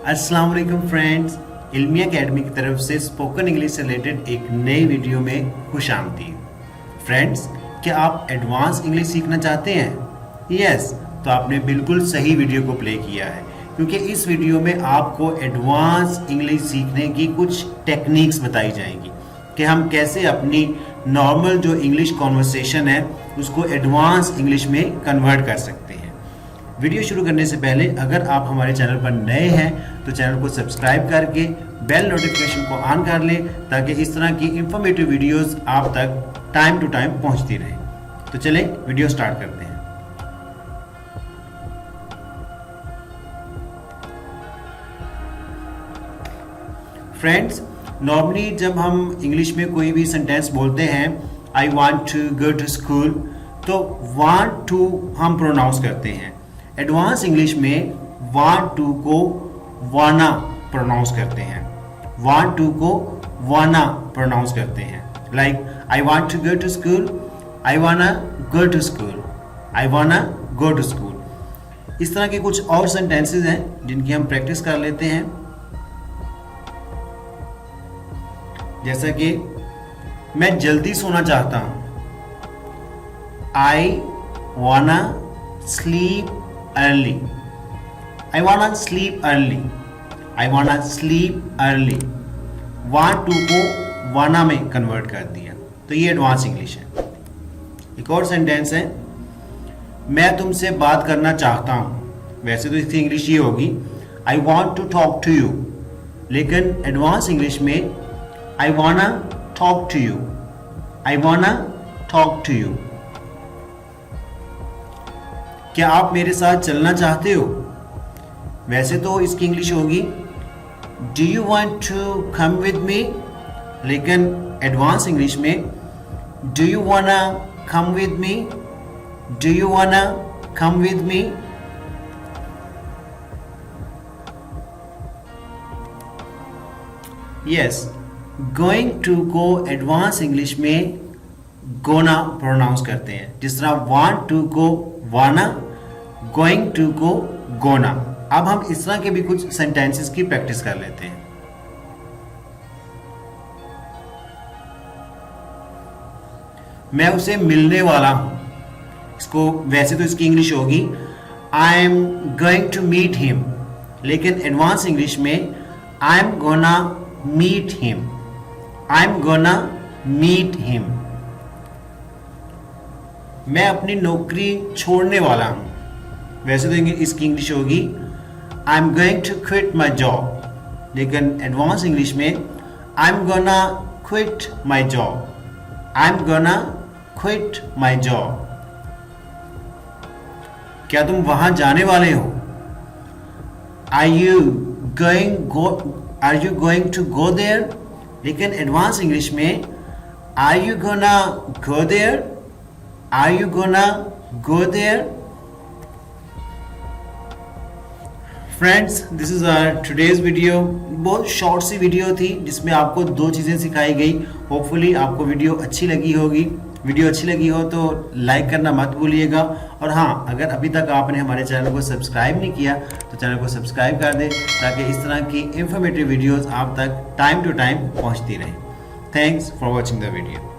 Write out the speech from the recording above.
अस्सलाम वालेकुम friends, इल्मिया academy की तरफ से स्पोकन इंग्लिश से रिलेटेड एक नई वीडियो में खुशामदीद। फ्रेंड्स, क्या आप एडवांस इंग्लिश सीखना चाहते हैं? यस, तो आपने बिल्कुल सही वीडियो को प्ले किया है, क्योंकि इस वीडियो में आपको एडवांस इंग्लिश सीखने की कुछ टेक्निक्स बताई जाएंगी कि हम कैसे अपनी नॉर्मल जो इंग्लिश कॉन्वर्सेशन है उसको एडवांस इंग्लिश में कन्वर्ट कर सकते हैं। वीडियो शुरू करने से पहले अगर आप हमारे चैनल पर नए हैं तो चैनल को सब्सक्राइब करके बेल नोटिफिकेशन को ऑन कर लें, ताकि इस तरह की इंफॉर्मेटिव वीडियोस आप तक टाइम टू टाइम पहुंचती रहें। तो चलें वीडियो स्टार्ट करते हैं। फ्रेंड्स, नॉर्मली जब हम इंग्लिश में कोई भी सेंटेंस बोलते हैं, I want to go to school, तो वांट टू हम प्रोनाउंस करते हैं। एडवांस इंग्लिश में वांट टू को वाना प्रोनाउंस करते हैं, वांट टू को वाना प्रोनाउंस करते हैं। Like I want to go to school, I wanna go to school, I wanna go to school. इस तरह के कुछ और सेंटेंसेस हैं जिनकी हम प्रैक्टिस कर लेते हैं, जैसा कि मैं जल्दी सोना चाहता हूं, आई वाना स्लीप अर्ली, आई वाना स्लीप अर्ली, आई वाना स्लीप अर्ली। वांट टू को वाना में कन्वर्ट कर दिया, तो ये एडवांस इंग्लिश है। एक और सेंटेंस है, मैं तुमसे बात करना चाहता हूं। वैसे तो इसकी इंग्लिश ये होगी, I want to talk to you, लेकिन एडवांस इंग्लिश में I wanna talk to you, I wanna talk to you। क्या आप मेरे साथ चलना चाहते हो? वैसे तो इसकी इंग्लिश होगी Do you want to come with me, लेकिन एडवांस इंग्लिश में Do you wanna come with me, Do you wanna come with me। Yes, going to को एडवांस इंग्लिश में गोना प्रोनाउंस करते हैं, जिस तरह वांट टू को वाना, गोइंग टू को गोना। अब हम इस तरह के भी कुछ सेंटेंसेस की प्रैक्टिस कर लेते हैं। मैं उसे मिलने वाला हूं, इसको वैसे तो इसकी इंग्लिश होगी I am going to meet him, लेकिन एडवांस इंग्लिश में I am gonna meet him, I'm gonna meet him। मैं अपनी नौकरी छोड़ने वाला हूं, वैसे तो इसकी इंग्लिश होगी I'm going to quit my job, लेकिन एडवांस इंग्लिश में I'm gonna quit my job, I'm gonna quit my job। क्या तुम वहां जाने वाले हो? Are you going to go there, लेकिन एडवांस इंग्लिश में are you gonna go there, are you gonna go there. Friends, this is our today's video. बहुत short सी वीडियो थी जिसमें आपको दो चीज़ें सिखाई गई। होपफुली आपको वीडियो अच्छी लगी होगी। वीडियो अच्छी लगी हो तो लाइक करना मत भूलिएगा, और हाँ, अगर अभी तक आपने हमारे चैनल को सब्सक्राइब नहीं किया तो चैनल को सब्सक्राइब कर दें, ताकि इस तरह की इंफॉर्मेटिव वीडियोस आप तक टाइम टू टाइम पहुंचती रहें। Thanks for watching the video.